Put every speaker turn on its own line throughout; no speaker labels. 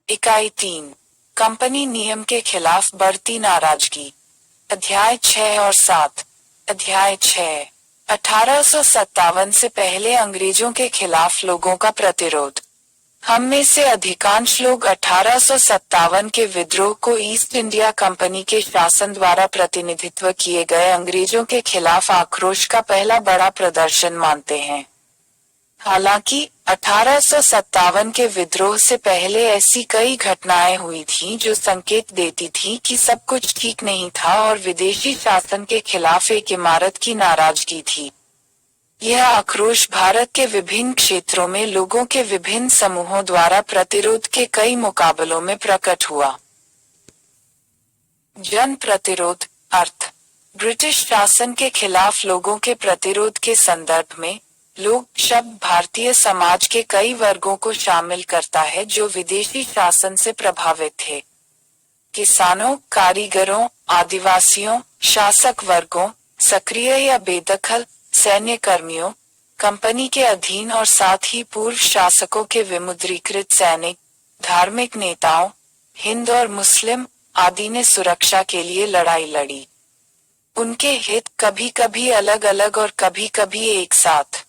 इकाई 3 कंपनी नियम के खिलाफ बढ़ती नाराजगी। अध्याय 6 और 7। अध्याय 6 1857 से पहले अंग्रेजों के खिलाफ लोगों का प्रतिरोध। हम में से अधिकांश लोग 1857 के विद्रोह को ईस्ट इंडिया कंपनी के शासन द्वारा प्रतिनिधित्व किए गए अंग्रेजों के खिलाफ आक्रोश का पहला बड़ा प्रदर्शन मानते हैं। हालांकि 1857 के विद्रोह से पहले ऐसी कई घटनाएं हुई थीं जो संकेत देती थीं कि सब कुछ ठीक नहीं था और विदेशी शासन के खिलाफ एक इमारत की नाराजगी थी। यह आक्रोश भारत के विभिन्न क्षेत्रों में लोगों के विभिन्न समूहों द्वारा प्रतिरोध के कई मुकाबलों में प्रकट हुआ। जन प्रतिरोध अर्थ ब्रिटिश शासन के खिलाफ लोगों के प्रतिरोध के संदर्भ में लोग शब्द भारतीय समाज के कई वर्गों को शामिल करता है जो विदेशी शासन से प्रभावित थे। किसानों, कारीगरों, आदिवासियों, शासक वर्गों, सक्रिय या बेदखल, सैन्य कर्मियों, कंपनी के अधीन और साथ ही पूर्व शासकों के विमुद्रीकृत सैनिक, धार्मिक नेताओं, हिंद और मुस्लिम आदि ने सुरक्षा के लिए लड़ाई लड़ी। उनके हित कभी कभी अलग अलग और कभी कभी एक साथ।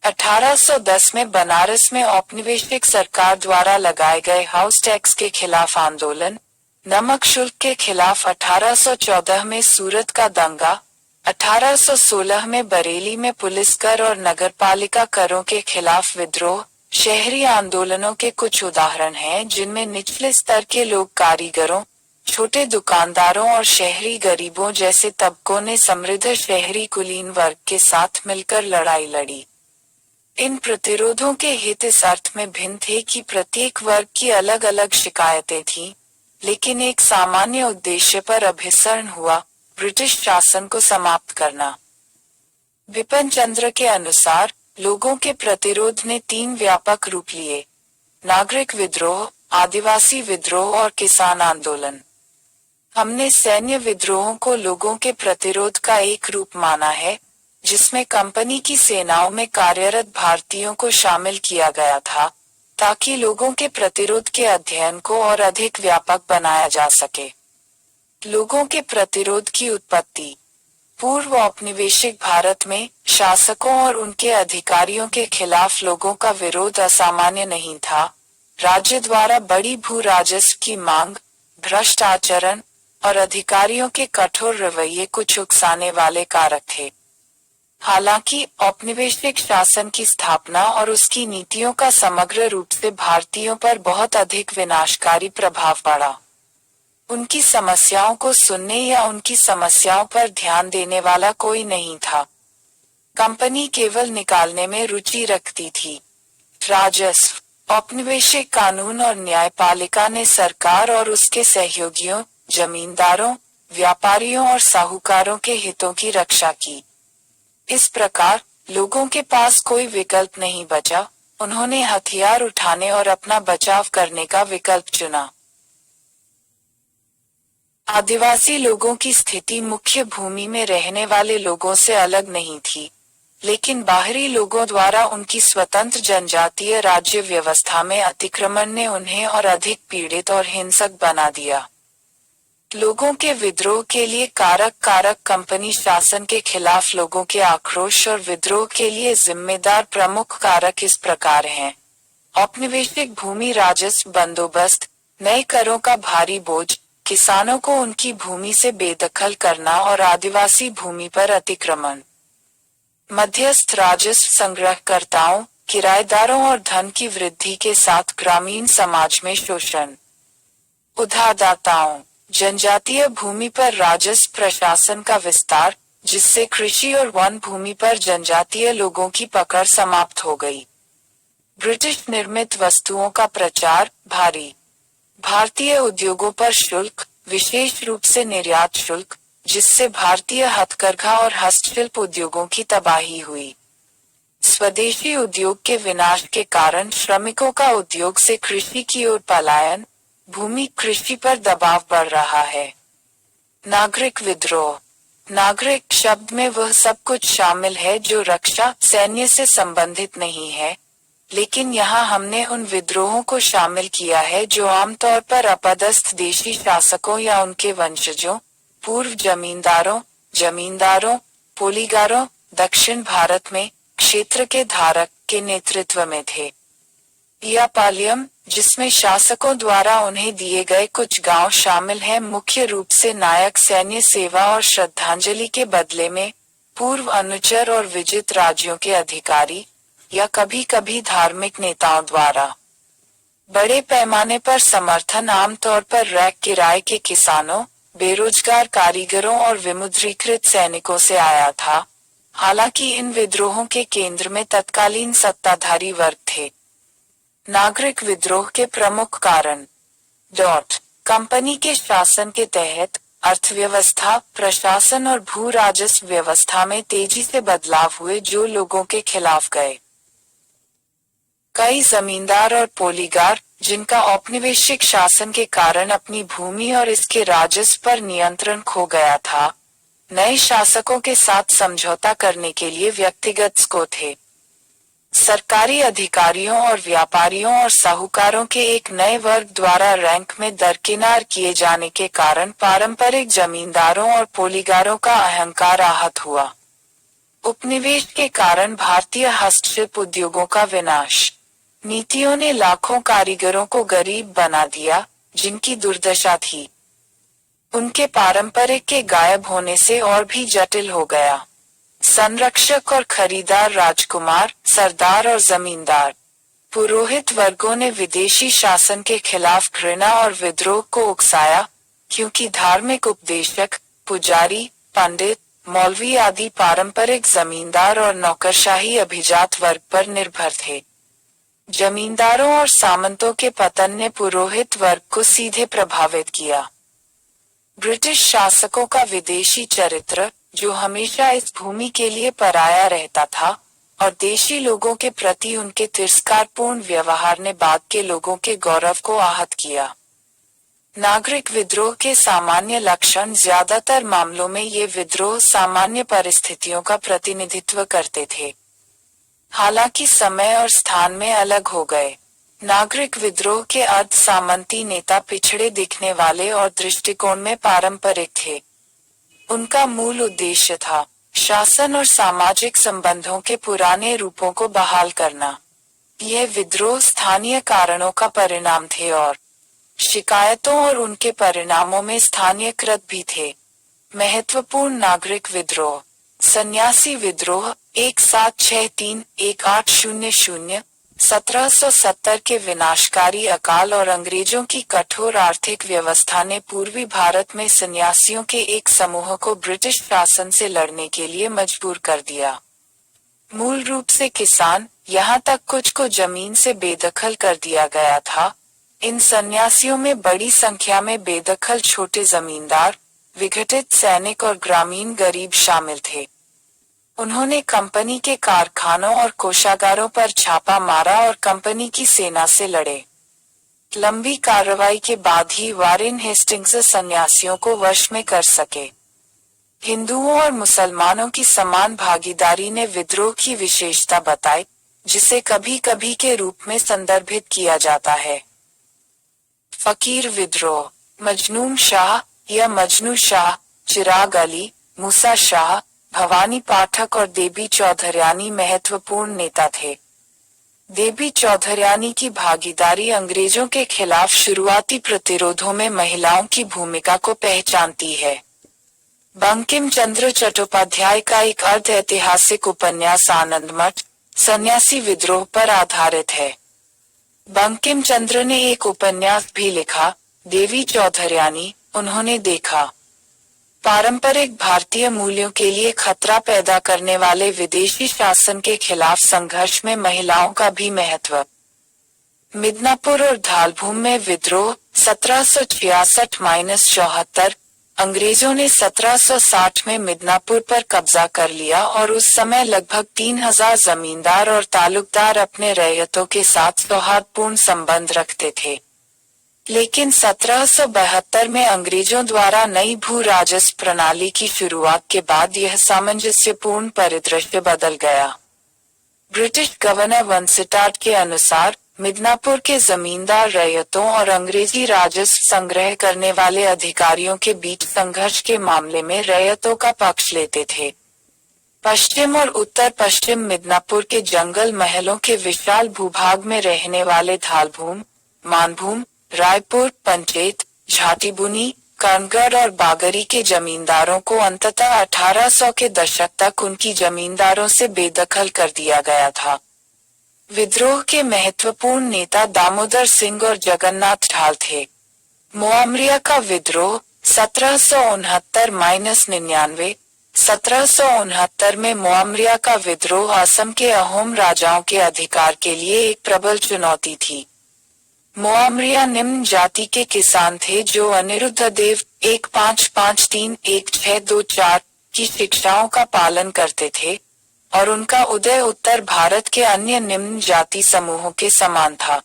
1810 में बनारस में औपनिवेशिक सरकार द्वारा लगाए गए हाउस टैक्स के खिलाफ आंदोलन, नमक शुल्क के खिलाफ 1814 में सूरत का दंगा, 1816 में बरेली में पुलिस कर और नगरपालिका करों के खिलाफ विद्रोह, शहरी आंदोलनों के कुछ उदाहरण हैं जिनमें निचले स्तर के लोग कारीगरों, छोटे दुकानदारों और शहरी गरीबों जैसे तबकों ने समृद्ध शहरी कुलीन वर्ग के साथ मिलकर लड़ाई लड़ी। इन प्रतिरोधों के हित इस अर्थ में भिन्न थे कि प्रत्येक वर्ग की अलग अलग शिकायतें थीं, लेकिन एक सामान्य उद्देश्य पर अभिसरण हुआ, ब्रिटिश शासन को समाप्त करना। बिपिन चंद्र के अनुसार लोगों के प्रतिरोध ने 3 व्यापक रूप लिए: नागरिक विद्रोह, आदिवासी विद्रोह और किसान आंदोलन। हमने सैन्य विद्रोहों को लोगों के प्रतिरोध का एक रूप माना है, जिसमें कंपनी की सेनाओं में कार्यरत भारतीयों को शामिल किया गया था, ताकि लोगों के प्रतिरोध के अध्ययन को और अधिक व्यापक बनाया जा सके। लोगों के प्रतिरोध की उत्पत्ति। पूर्व औपनिवेशिक भारत में शासकों और उनके अधिकारियों के खिलाफ लोगों का विरोध असामान्य नहीं था। राज्य द्वारा बड़ी भू राजस्व की मांग, भ्रष्ट आचरण और अधिकारियों के कठोर रवैये कुछ उकसाने वाले कारक थे। हालांकि औपनिवेशिक शासन की स्थापना और उसकी नीतियों का समग्र रूप से भारतीयों पर बहुत अधिक विनाशकारी प्रभाव पड़ा। उनकी समस्याओं को सुनने या उनकी समस्याओं पर ध्यान देने वाला कोई नहीं था। कंपनी केवल निकालने में रुचि रखती थी। राजस्व। औपनिवेशिक कानून और न्यायपालिका ने सरकार और उसके सहयोगियों, जमींदारों, व्यापारियों और साहूकारों के हितों की रक्षा की। इस प्रकार लोगों के पास कोई विकल्प नहीं बचा, उन्होंने हथियार उठाने और अपना बचाव करने का विकल्प चुना। आदिवासी लोगों की स्थिति मुख्य भूमि में रहने वाले लोगों से अलग नहीं थी, लेकिन बाहरी लोगों द्वारा उनकी स्वतंत्र जनजातीय राज्य व्यवस्था में अतिक्रमण ने उन्हें और अधिक पीड़ित और हिंसक बना दिया। लोगों के विद्रोह के लिए कारक कंपनी शासन के खिलाफ लोगों के आक्रोश और विद्रोह के लिए जिम्मेदार प्रमुख कारक इस प्रकार हैं: औपनिवेशिक भूमि राजस्व बंदोबस्त, नए करों का भारी बोझ, किसानों को उनकी भूमि से बेदखल करना और आदिवासी भूमि पर अतिक्रमण। मध्यस्थ राजस्व संग्रहकर्ताओं, किराएदारों और धन की वृद्धि के साथ ग्रामीण समाज में शोषण। उधारदाताओं, जनजातीय भूमि पर राजस्व प्रशासन का विस्तार, जिससे कृषि और वन भूमि पर जनजातीय लोगों की पकड़ समाप्त हो गई। ब्रिटिश निर्मित वस्तुओं का प्रचार, भारी। भारतीय उद्योगों पर शुल्क, विशेष रूप से निर्यात शुल्क, जिससे भारतीय हथकरघा और हस्तशिल्प उद्योगों की तबाही हुई। स्वदेशी उद्योग के विनाश के कारण श्रमिकों का उद्योग से कृषि की ओर पलायन, भूमि कृषि पर दबाव बढ़ रहा है। नागरिक विद्रोह। नागरिक शब्द में वह सब कुछ शामिल है जो रक्षा, सैन्य से संबंधित नहीं है, लेकिन यहाँ हमने उन विद्रोहों को शामिल किया है जो आमतौर पर अपदस्थ देशी शासकों या उनके वंशजों, पूर्व जमींदारों, पोलीगारों, दक्षिण भारत में क्षेत्र के धारक के नेतृत्व में थे। या पालियम, जिसमें शासकों द्वारा उन्हें दिए गए कुछ गांव शामिल हैं, मुख्य रूप से नायक सैन्य सेवा और श्रद्धांजलि के बदले में पूर्व अनुचर और विजित राज्यों के अधिकारी, या कभी कभी धार्मिक नेताओं द्वारा। बड़े पैमाने पर समर्थन आमतौर पर रैक किराए के किसानों, बेरोजगार कारीगरों और विमुद्रीकृत सैनिकों से आया था। हालांकि इन विद्रोहों के केंद्र में तत्कालीन सत्ताधारी वर्ग थे। नागरिक विद्रोह के प्रमुख कारण कंपनी के शासन के तहत अर्थव्यवस्था, प्रशासन और भू राजस्व व्यवस्था में तेजी से बदलाव हुए जो लोगों के खिलाफ गए। कई जमींदार और पोलीगार, जिनका औपनिवेशिक शासन के कारण अपनी भूमि और इसके राजस्व पर नियंत्रण खो गया था, नए शासकों के साथ समझौता करने के लिए व्यक्तिगत को थे। सरकारी अधिकारियों और व्यापारियों और साहूकारों के एक नए वर्ग द्वारा रैंक में दरकिनार किए जाने के कारण पारंपरिक जमींदारों और पोलीगारों का अहंकार आहत हुआ। उपनिवेश के कारण भारतीय हस्तशिल्प उद्योगों का विनाश। नीतियों ने लाखों कारीगरों को गरीब बना दिया, जिनकी दुर्दशा थी उनके पारंपरिक के गायब होने से और भी जटिल हो गया। संरक्षक और खरीदार, राजकुमार, सरदार और जमींदार, पुरोहित वर्गों ने विदेशी शासन के खिलाफ घृणा और विद्रोह को उकसाया, क्योंकि धार्मिक उपदेशक, पुजारी, पंडित, मौलवी आदि पारंपरिक जमींदार और नौकरशाही अभिजात वर्ग पर निर्भर थे। जमींदारों और सामंतों के पतन ने पुरोहित वर्ग को सीधे प्रभावित किया। ब्रिटिश शासकों का विदेशी चरित्र, जो हमेशा इस भूमि के लिए पराया रहता था, और देशी लोगों के प्रति उनके तिरस्कारपूर्ण व्यवहार ने बाद के लोगों के गौरव को आहत किया। नागरिक विद्रोह के सामान्य लक्षण। ज्यादातर मामलों में ये विद्रोह सामान्य परिस्थितियों का प्रतिनिधित्व करते थे, हालांकि समय और स्थान में अलग हो गए। नागरिक विद्रोह के अर्ध सामंती नेता पिछड़े दिखने वाले और दृष्टिकोण में पारंपरिक थे। उनका मूल उद्देश्य था शासन और सामाजिक संबंधों के पुराने रूपों को बहाल करना। यह विद्रोह स्थानीय कारणों का परिणाम थे और शिकायतों और उनके परिणामों में स्थानीयकृत भी थे। महत्वपूर्ण नागरिक विद्रोह। सन्यासी विद्रोह 1763-1800 1770 के विनाशकारी अकाल और अंग्रेजों की कठोर आर्थिक व्यवस्था ने पूर्वी भारत में सन्यासियों के एक समूह को ब्रिटिश शासन से लड़ने के लिए मजबूर कर दिया। मूल रूप से किसान, यहाँ तक कुछ को जमीन से बेदखल कर दिया गया था। इन सन्यासियों में बड़ी संख्या में बेदखल छोटे जमींदार, विघटित सैनिक और ग्रामीण गरीब शामिल थे। उन्होंने कंपनी के कारखानों और कोषागारों पर छापा मारा और कंपनी की सेना से लड़े। लंबी कार्रवाई के बाद ही वारेन हेस्टिंग्स सन्यासियों को वश में कर सके। हिंदुओं और मुसलमानों की समान भागीदारी ने विद्रोह की विशेषता बताई, जिसे कभी कभी के रूप में संदर्भित किया जाता है। फकीर विद्रोह। मजनून शाह या मजनू शाह, चिराग अली, मूसा शाह, भवानी पाठक और देबी चौधरी महत्वपूर्ण नेता थे। देबी चौधरी की भागीदारी अंग्रेजों के खिलाफ शुरुआती प्रतिरोधों में महिलाओं की भूमिका को पहचानती है। बंकिम चंद्र चट्टोपाध्याय का एक अर्ध ऐतिहासिक उपन्यास आनंदमठ सन्यासी विद्रोह पर आधारित है। बंकिम चंद्र ने एक उपन्यास भी लिखा, देवी चौधरी। उन्होंने देखा पारंपरिक भारतीय मूल्यों के लिए खतरा पैदा करने वाले विदेशी शासन के खिलाफ संघर्ष में महिलाओं का भी महत्व। मिदनापुर और धालभूम में विद्रोह 1766-74। अंग्रेजों ने 1760 में मिदनापुर पर कब्जा कर लिया और उस समय लगभग 3000 जमींदार और तालुकदार अपने रैयतों के साथ सौहार्दपूर्ण संबंध रखते थे। लेकिन 1772 में अंग्रेजों द्वारा नई भू राजस्व प्रणाली की शुरुआत के बाद यह सामंजस्यपूर्ण परिदृश्य बदल गया। ब्रिटिश गवर्नर वंसिटार्ड के अनुसार मिदनापुर के जमींदार रैयतों और अंग्रेजी राजस्व संग्रह करने वाले अधिकारियों के बीच संघर्ष के मामले में रैयतों का पक्ष लेते थे। पश्चिम और उत्तर पश्चिम मिदनापुर के जंगल महलों के विशाल भूभाग में रहने वाले धालभूम, मानभूम, रायपुर, पंचेत, झाटीबुनी, कर्णगढ़ और बागरी के जमींदारों को अंततः 1800 के दशक तक उनकी जमींदारों से बेदखल कर दिया गया था। विद्रोह के महत्वपूर्ण नेता दामोदर सिंह और जगन्नाथ ढाल थे। मोआमरिया का विद्रोह 1769-99। 1769 में मोआमरिया का विद्रोह असम के अहोम राजाओं के अधिकार के लिए एक प्रबल चुनौती थी। मोआमरिया निम्न जाति के किसान थे जो अनिरुद्ध देव 1553-1624 की शिक्षाओं का पालन करते थे और उनका उदय उत्तर भारत के अन्य निम्न जाति समूहों के समान था।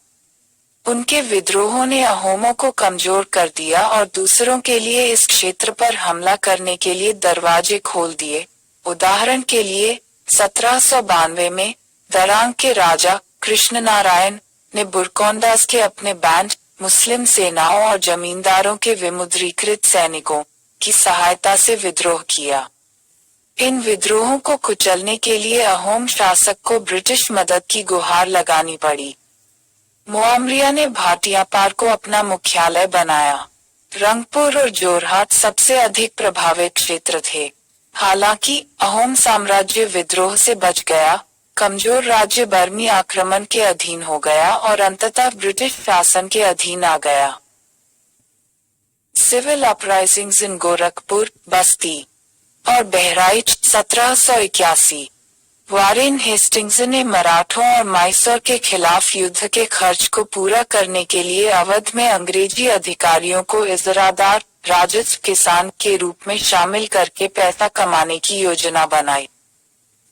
उनके विद्रोहों ने अहोमों को कमजोर कर दिया और दूसरों के लिए इस क्षेत्र पर हमला करने के लिए दरवाजे खोल दिए। उदाहरण के लिए 1792 में दरांग के राजा कृष्ण नारायण ने बुरकोंडास के अपने बैंड, मुस्लिम सेनाओं और जमींदारों के विमुद्रीकृत सैनिकों की सहायता से विद्रोह किया। इन विद्रोहों को कुचलने के लिए अहोम शासक को ब्रिटिश मदद की गुहार लगानी पड़ी। मोआमरिया ने भाटियापार को अपना मुख्यालय बनाया। रंगपुर और जोरहाट सबसे अधिक प्रभावित क्षेत्र थे। हालांकि अहोम साम्राज्य विद्रोह से बच गया, कमजोर राज्य बर्मी आक्रमण के अधीन हो गया और अंततः ब्रिटिश शासन के अधीन आ गया। सिविल अपराइजिंग्स इन गोरखपुर, बस्ती और बहराइच 1781। वारेन हेस्टिंग्स ने मराठों और मैसूर के खिलाफ युद्ध के खर्च को पूरा करने के लिए अवध में अंग्रेजी अधिकारियों को इजरादार, राजस्व किसान के रूप में शामिल करके पैसा कमाने की योजना बनाई।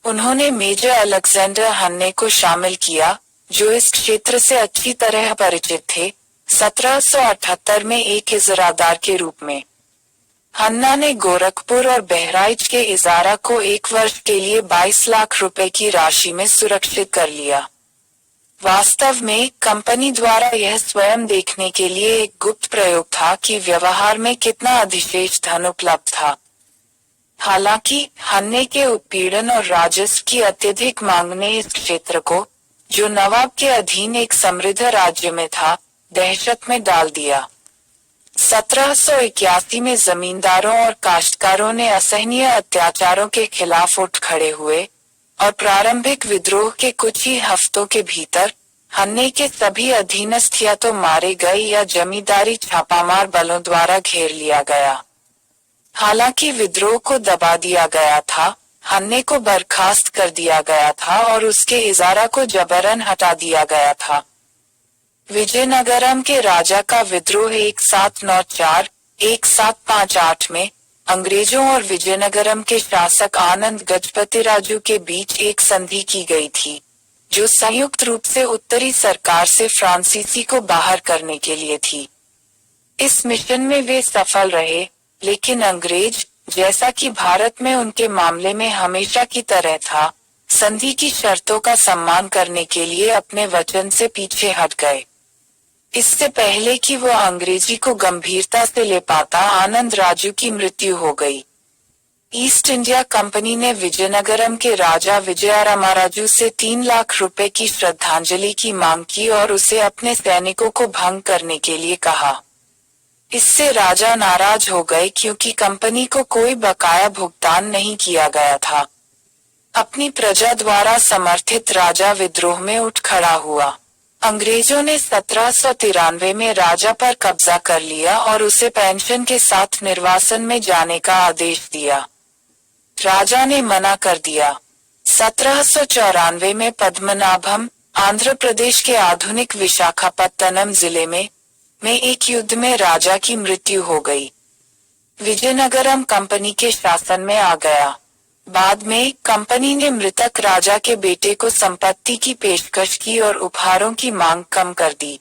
उन्होंने मेजर अलेक्जेंडर हन्ने को शामिल किया, जो इस क्षेत्र से अच्छी तरह परिचित थे। 1778 में एक इजरादार के रूप में हन्ना ने गोरखपुर और बहराइच के इजारा को 1 वर्ष के लिए 22 लाख रुपए की राशि में सुरक्षित कर लिया। वास्तव में कंपनी द्वारा यह स्वयं देखने के लिए एक गुप्त प्रयोग था कि व्यवहार में कितना अधिशेष धन उपलब्ध था। हालांकि हन्ने के उत्पीड़न और राजस्व की अत्यधिक मांग ने इस क्षेत्र को, जो नवाब के अधीन एक समृद्ध राज्य में था, दहशत में डाल दिया। 1781 में जमींदारों और काश्तकारों ने असहनीय अत्याचारों के खिलाफ उठ खड़े हुए और प्रारंभिक विद्रोह के कुछ ही हफ्तों के भीतर हन्ने के सभी अधीनस्थ या तो मारे गए या जमींदारी छापामार बलों द्वारा घेर लिया गया। हालांकि विद्रोह को दबा दिया गया था, हन्ने को बर्खास्त कर दिया गया था और उसके इजारा को जबरन हटा दिया गया था। विजयनगरम के राजा का विद्रोह 1794-1758 में अंग्रेजों और विजयनगरम के शासक आनंद गजपति राजू के बीच एक संधि की गई थी, जो संयुक्त रूप से उत्तरी सरकार से फ्रांसीसी को बाहर करने के लिए थी। इस मिशन में वे सफल रहे, लेकिन अंग्रेज, जैसा कि भारत में उनके मामले में हमेशा की तरह था, संधि की शर्तों का सम्मान करने के लिए अपने वचन से पीछे हट गए। इससे पहले कि वह अंग्रेजी को गंभीरता से ले पाता, आनंद राजू की मृत्यु हो गई। ईस्ट इंडिया कंपनी ने विजयनगरम के राजा विजयारामाराजू से 3 लाख रुपए की श्रद्धांजलि की मांग की और उसे अपने सैनिकों को भंग करने के लिए कहा। इससे राजा नाराज हो गए क्योंकि कंपनी को कोई बकाया भुगतान नहीं किया गया था। अपनी प्रजा द्वारा समर्थित राजा विद्रोह में उठ खड़ा हुआ। अंग्रेजों ने 1793 में राजा पर कब्जा कर लिया और उसे पेंशन के साथ निर्वासन में जाने का आदेश दिया। राजा ने मना कर दिया। 1794 में पद्मनाभम, आंध्र प्रदेश के आधुनिक विशाखापत्तनम जिले में एक युद्ध में राजा की मृत्यु हो गई। विजयनगरम कंपनी के शासन में आ गया। बाद में कंपनी ने मृतक राजा के बेटे को संपत्ति की पेशकश की और उपहारों की मांग कम कर दी।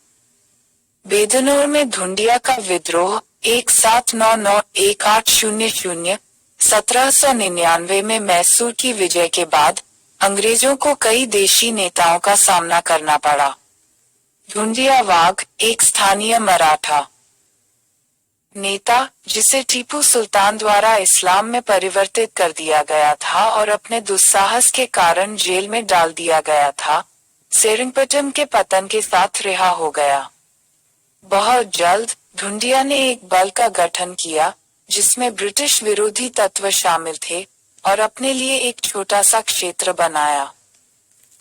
बेदनूर में धुंडिया का विद्रोह 1799-1800। 1799 में मैसूर की विजय के बाद अंग्रेजों को कई देशी नेताओं का सामना करना पड़ा। ढूंढिया वाघ, एक स्थानीय मराठा नेता, जिसे टीपू सुल्तान द्वारा इस्लाम में परिवर्तित कर दिया गया था और अपने दुस्साहस के कारण जेल में डाल दिया गया था, सेरिंगपटम के पतन के साथ रिहा हो गया। बहुत जल्द ढूंढिया ने एक बल का गठन किया जिसमें ब्रिटिश विरोधी तत्व शामिल थे और अपने लिए एक छोटा सा क्षेत्र बनाया।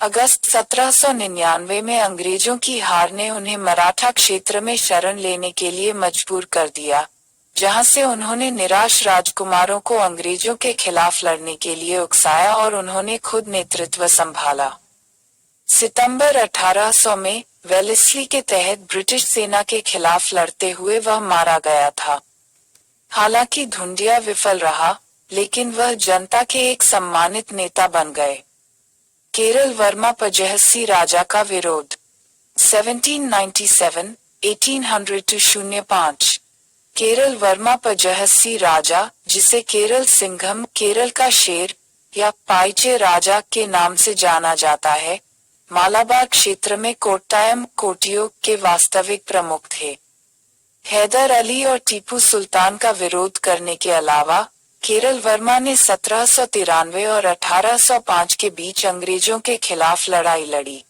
अगस्त 1799 में अंग्रेजों की हार ने उन्हें मराठा क्षेत्र में शरण लेने के लिए मजबूर कर दिया, जहां से उन्होंने निराश राजकुमारों को अंग्रेजों के खिलाफ लड़ने के लिए उकसाया और उन्होंने खुद नेतृत्व संभाला। सितंबर 1800 में वेलेस्ली के तहत ब्रिटिश सेना के खिलाफ लड़ते हुए वह मारा गया था। हालांकि ढूंढिया विफल रहा, लेकिन वह जनता के एक सम्मानित नेता बन गए। केरल वर्मा पजहस्सी राजा का विरोध 1797, 1800-05। केरल वर्मा पजहस्सी राजा, जिसे केरल सिंघम, केरल का शेर या पाइचे राजा के नाम से जाना जाता है, मालाबार क्षेत्र में कोट्टायम कोटियो के वास्तविक प्रमुख थे। हैदर अली और टीपू सुल्तान का विरोध करने के अलावा केरल वर्मा ने 1793 और 1805 के बीच अंग्रेजों के खिलाफ लड़ाई लड़ी।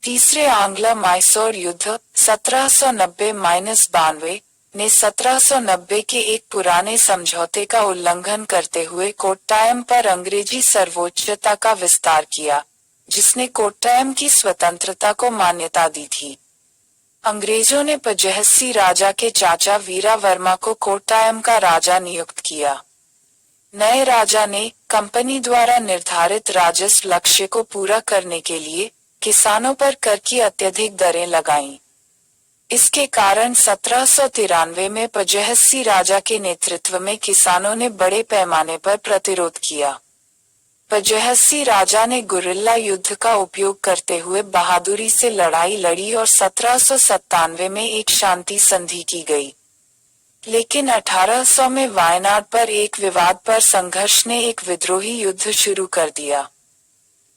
तीसरे आंग्ल मैसूर युद्ध 1790-92 ने 1790 के एक पुराने समझौते का उल्लंघन करते हुए कोट्टायम पर अंग्रेजी सर्वोच्चता का विस्तार किया, जिसने कोट्टायम की स्वतंत्रता को मान्यता दी थी। अंग्रेजों ने पजहस्सी राजा के चाचा वीरा वर्मा को कोट्टायम का राजा नियुक्त किया। नए राजा ने कंपनी द्वारा निर्धारित राजस्व लक्ष्य को पूरा करने के लिए किसानों पर कर की अत्यधिक दरें लगाईं। इसके कारण 1793 में पजहस्सी राजा के नेतृत्व में किसानों ने बड़े पैमाने पर प्रतिरोध किया। पजहस्सी राजा ने गुरिल्ला युद्ध का उपयोग करते हुए बहादुरी से लड़ाई लड़ी और 1797 में एक शांति संधि की गई। लेकिन 1800 में वायनाड पर एक विवाद पर संघर्ष ने एक विद्रोही युद्ध शुरू कर दिया।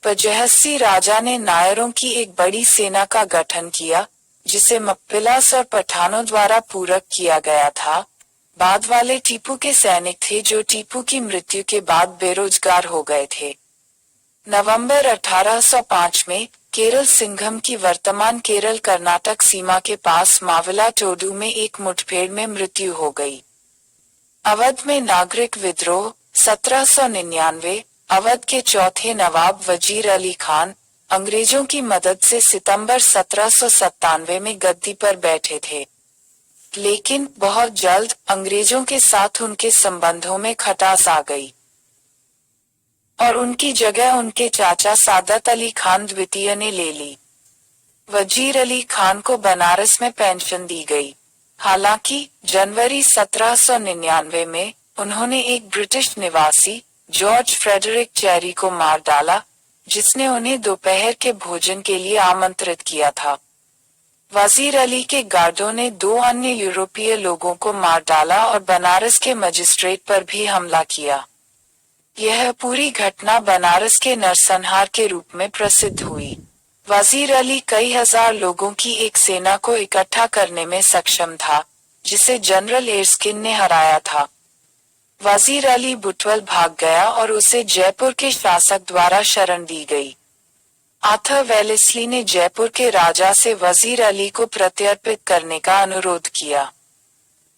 पजहस्सी राजा ने नायरों की एक बड़ी सेना का गठन किया, जिसे मप्पिलास और पठानों द्वारा पूरक किया गया था। बाद वाले टीपू के सैनिक थे जो टीपू की मृत्यु के बाद बेरोजगार हो गए थे। नवंबर 1805 में केरल सिंघम की वर्तमान केरल कर्नाटक सीमा के पास माविला टोडू में एक मुठभेड़ में मृत्यु हो गई। अवध में नागरिक विद्रोह 1799। अवध के चौथे नवाब वजीर अली खान अंग्रेजों की मदद से सितंबर 1797 में गद्दी पर बैठे थे, लेकिन बहुत जल्द अंग्रेजों के साथ उनके संबंधों में खटास आ गई और उनकी जगह उनके चाचा सादत अली खान द्वितीय ने ले ली। वजीर अली खान को बनारस में पेंशन दी गई। हालांकि जनवरी 1799 में उन्होंने एक ब्रिटिश निवासी जॉर्ज फ्रेडरिक चेरी को मार डाला, जिसने उन्हें दोपहर के भोजन के लिए आमंत्रित किया था। वजीर अली के गार्डों ने 2 अन्य यूरोपीय लोगों को मार डाला और बनारस के मजिस्ट्रेट पर भी हमला किया। यह पूरी घटना बनारस के नरसंहार के रूप में प्रसिद्ध हुई। वजीर अली कई हजार लोगों की एक सेना को इकट्ठा करने में सक्षम था, जिसे जनरल एरस्किन ने हराया था। वजीर अली बुटवल भाग गया और उसे जयपुर के शासक द्वारा शरण दी गई। आर्थर वेलेस्ली ने जयपुर के राजा से वजीर अली को प्रत्यर्पित करने का अनुरोध किया।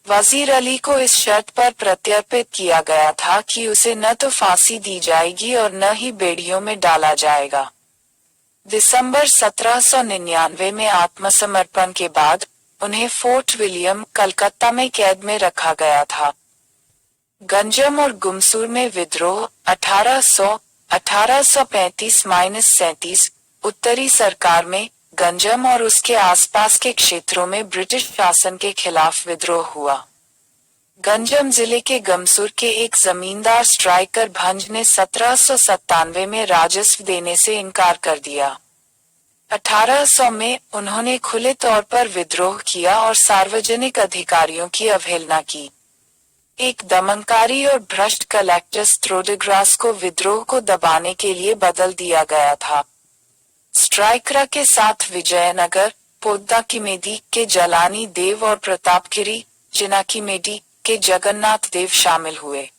वजीर अली को इस शर्त पर प्रत्यर्पित किया गया था कि उसे न तो फांसी दी जाएगी और न ही बेड़ियों में डाला जाएगा। दिसंबर 1799 में आत्मसमर्पण के बाद उन्हें फोर्ट विलियम, कलकत्ता में कैद में रखा गया था। गंजम और गुमसूर में विद्रोह 1835-37। उत्तरी सरकार में गंजम और उसके आसपास के क्षेत्रों में ब्रिटिश शासन के खिलाफ विद्रोह हुआ। गंजम जिले के गमसूर के एक जमींदार स्ट्राइकर भंज ने 1797 में राजस्व देने से इनकार कर दिया। 1800 में उन्होंने खुले तौर पर विद्रोह किया और सार्वजनिक अधिकारियों की अवहेलना की। एक दमनकारी और भ्रष्ट कलेक्टर स्ट्रोडग्रास को विद्रोह को दबाने के लिए बदल दिया गया था। स्ट्राइकरा के साथ विजयनगर, पोद्दाकिमेडी के जलानी देव और प्रतापगिरी, चिनाकिमेडी के जगन्नाथ देव शामिल हुए।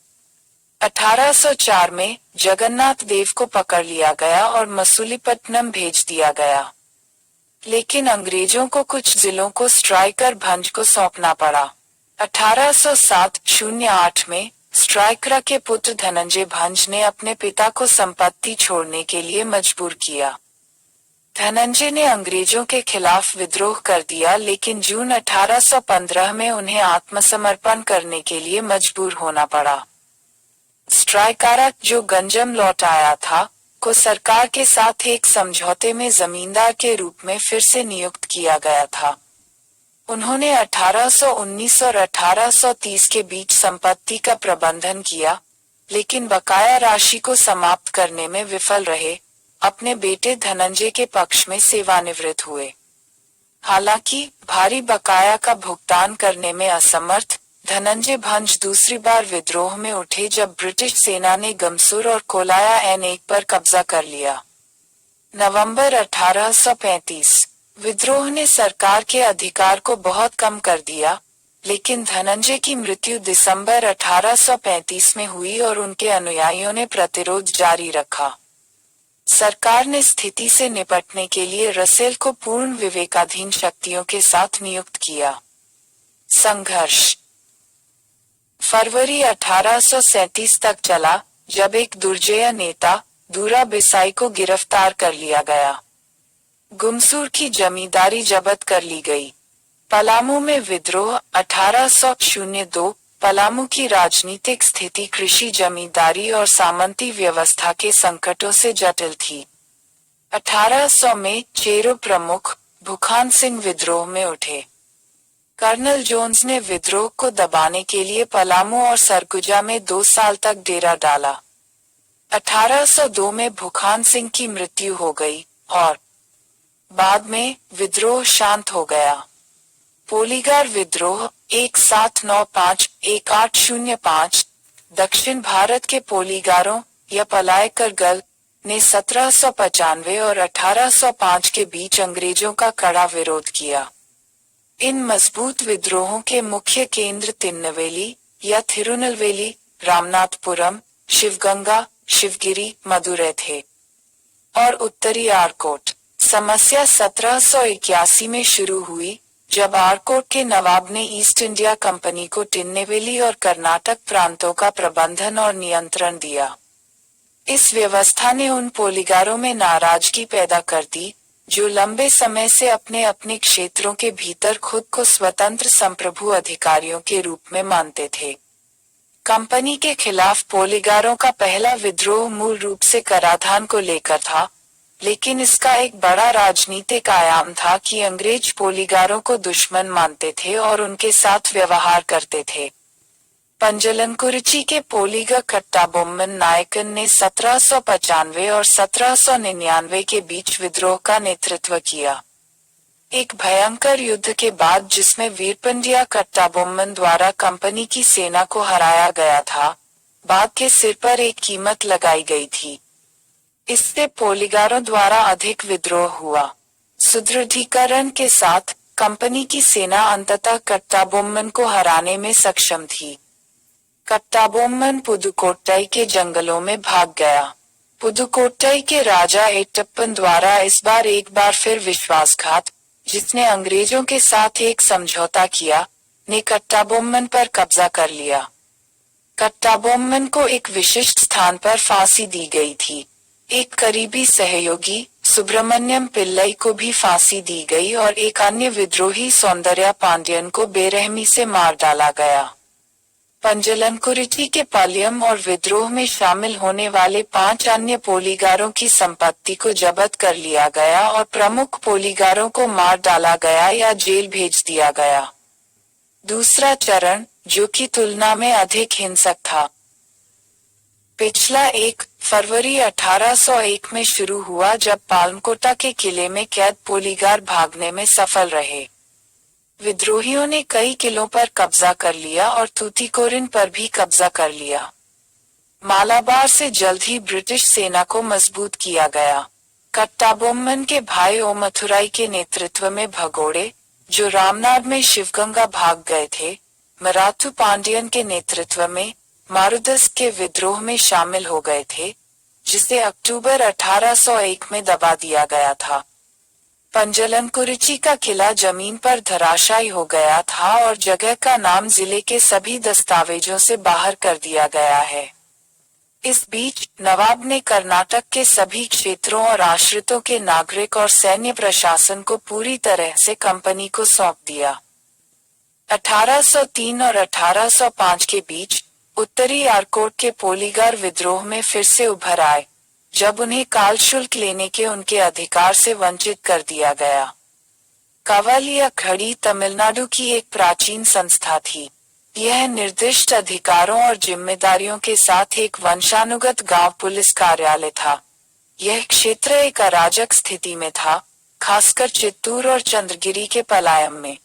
1804 में जगन्नाथ देव को पकड़ लिया गया और मसूलीपट्टनम भेज दिया गया, लेकिन अंग्रेजों को कुछ जिलों को स्ट्राइकर भंज को सौंपना पड़ा। 1807-08 में स्ट्राइकरा के पुत्र धनंजय भंज ने अपने पिता को संपत्ति छोड़ने के लिए मजबूर किया। धनंजय ने अंग्रेजों के खिलाफ विद्रोह कर दिया, लेकिन जून 1815 में उन्हें आत्मसमर्पण करने के लिए मजबूर होना पड़ा। स्ट्राइकरा, जो गंजम लौट आया था, को सरकार के साथ एक समझौते में जमींदार के रूप में फिर से नियुक्त किया गया था। उन्होंने 1819 और 1830 के बीच संपत्ति का प्रबंधन किया, लेकिन बकाया राशि को समाप्त करने में विफल रहे। अपने बेटे धनंजय के पक्ष में सेवानिवृत्त हुए। हालांकि भारी बकाया का भुगतान करने में असमर्थ धनंजय भंज दूसरी बार विद्रोह में उठे जब ब्रिटिश सेना ने गमसूर और कोलाया N1 पर कब्जा कर लिया। नवंबर 1835 विद्रोह ने सरकार के अधिकार को बहुत कम कर दिया, लेकिन धनंजय की मृत्यु दिसंबर 1835 में हुई और उनके अनुयायियों ने प्रतिरोध जारी रखा। सरकार ने स्थिति से निपटने के लिए रसेल को पूर्ण विवेकाधीन शक्तियों के साथ नियुक्त किया। संघर्ष फरवरी 1837 तक चला, जब एक दुर्जय नेता दूरा बिसाई को गिरफ्तार कर लिया गया। गुमसूर की जमींदारी जब्त कर ली गई। पलामू में विद्रोह 1802 पलामू की राजनीतिक स्थिति कृषि जमींदारी और सामंती व्यवस्था के संकटों से जटिल थी। 1800 में चेरो प्रमुख भूखान सिंह विद्रोह में उठे। कर्नल जोन्स ने विद्रोह को दबाने के लिए पलामू और सरगुजा में 2 साल तक डेरा डाला। 1802 में भूखान सिंह की मृत्यु हो गई और बाद में विद्रोह शांत हो गया। पोलीगार विद्रोह 1795-1805 दक्षिण भारत के पोलीगारों या पलायकर गल ने 1795 और 1805 के बीच अंग्रेजों का कड़ा विरोध किया। इन मजबूत विद्रोहों के मुख्य केंद्र तिरुनेलवेली या थिरुनेलवेली, रामनाथपुरम, शिवगंगा, शिवगिरी, मदुरै थे और उत्तरी आरकोट। समस्या 1781 में शुरू हुई, जब आरकोट के नवाब ने ईस्ट इंडिया कंपनी को तिरुनेलवेली और कर्नाटक प्रांतों का प्रबंधन और नियंत्रण दिया। इस व्यवस्था ने उन पोलीगारों में नाराजगी पैदा कर दी, जो लंबे समय से अपने अपने क्षेत्रों के भीतर खुद को स्वतंत्र संप्रभु अधिकारियों के रूप में मानते थे। कंपनी के खिलाफ पोलीगारों का पहला विद्रोह मूल रूप से कराधान को लेकर था, लेकिन इसका एक बड़ा राजनीतिक आयाम था कि अंग्रेज पोलीगारों को दुश्मन मानते थे और उनके साथ व्यवहार करते थे। पंजलनकुरिची के पोलीगा कट्टाबोम्मन नायकन ने 1795 और 1799 के बीच विद्रोह का नेतृत्व किया। एक भयंकर युद्ध के बाद, जिसमें वीरपंडिया कट्टाबोम्मन द्वारा कंपनी की सेना को हराया गया था, बाघ के सिर पर एक कीमत लगाई गई थी। इससे पोलीगारों द्वारा अधिक विद्रोह हुआ। सुदृढ़ीकरण के साथ कंपनी की सेना अंततः कट्टाबोम्मन को हराने में सक्षम थी। कट्टाबोम्मन पुदुकोट्टई के जंगलों में भाग गया। पुदुकोट्टई के राजा एट्टप्पन द्वारा इस बार एक बार फिर विश्वासघात, जिसने अंग्रेजों के साथ एक समझौता किया, ने कट्टाबोम्मन पर कब्जा कर लिया। कट्टाबोम्मन को एक विशिष्ट स्थान पर फांसी दी गई थी। एक करीबी सहयोगी सुब्रमण्यम पिल्लई को भी फांसी दी गई और एक अन्य विद्रोही सौंदर्या पांड्यन को बेरहमी से मार डाला गया। पंजलनकुरिची के पालियम और विद्रोह में शामिल होने वाले 5 अन्य पोलीगारों की संपत्ति को जब्त कर लिया गया और प्रमुख पोलीगारों को मार डाला गया या जेल भेज दिया गया। दूसरा चरण, जो कि तुलना में अधिक हिंसक था, पिछला 1 फरवरी 1801 में शुरू हुआ, जब पालमकोटा के किले में कैद पोलीगार भागने में सफल रहे। विद्रोहियों ने कई किलों पर कब्जा कर लिया और तूतीकोरिन पर भी कब्जा कर लिया। मालाबार से जल्द ही ब्रिटिश सेना को मजबूत किया गया। कट्टाबोम्मन के भाई ओमथुराई के नेतृत्व में भगोड़े, जो रामनाड में शिवगंगा भाग गए थे, मराठू पांडियन के नेतृत्व में मारुदस के विद्रोह में शामिल हो गए थे, जिसे अक्टूबर 1801 में दबा दिया गया था। पंजलनकुरिची का किला जमीन पर धराशायी हो गया था और जगह का नाम जिले के सभी दस्तावेजों से बाहर कर दिया गया है। इस बीच नवाब ने कर्नाटक के सभी क्षेत्रों और आश्रितों के नागरिक और सैन्य प्रशासन को पूरी तरह से कंपनी को सौंप दिया। 1803 और 1805 के बीच उत्तरी आरकोट के पोलीगार विद्रोह में फिर से उभर आए, जब उन्हें काल शुल्क लेने के उनके अधिकार से वंचित कर दिया गया। कावल या खड़ी तमिलनाडु की एक प्राचीन संस्था थी। यह निर्दिष्ट अधिकारों और जिम्मेदारियों के साथ एक वंशानुगत गांव पुलिस कार्यालय था। यह क्षेत्र एक अराजक स्थिति में था, खासकर चित्तूर और चंद्रगिरी के पलायम में।